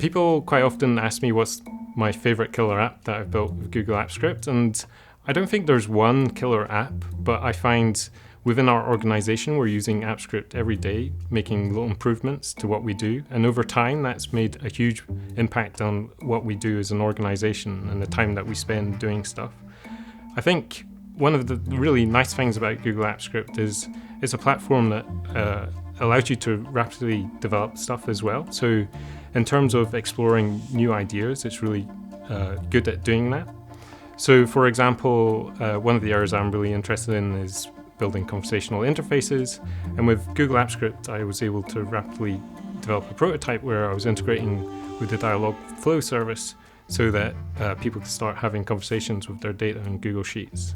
People quite often ask me what's my favorite killer app that I've built with Google Apps Script, and I don't think there's one killer app, but I find within our organization we're using AppScript every day, making little improvements to what we do, and over time that's made a huge impact on what we do as an organization and the time that we spend doing stuff. I think one of the really nice things about Google Apps Script is it's a platform that allows you to rapidly develop stuff as well. So in terms of exploring new ideas, it's really good at doing that. So for example, one of the areas I'm really interested in is building conversational interfaces. And with Google Apps Script, I was able to rapidly develop a prototype where I was integrating with the Dialogflow service so that people could start having conversations with their data in Google Sheets.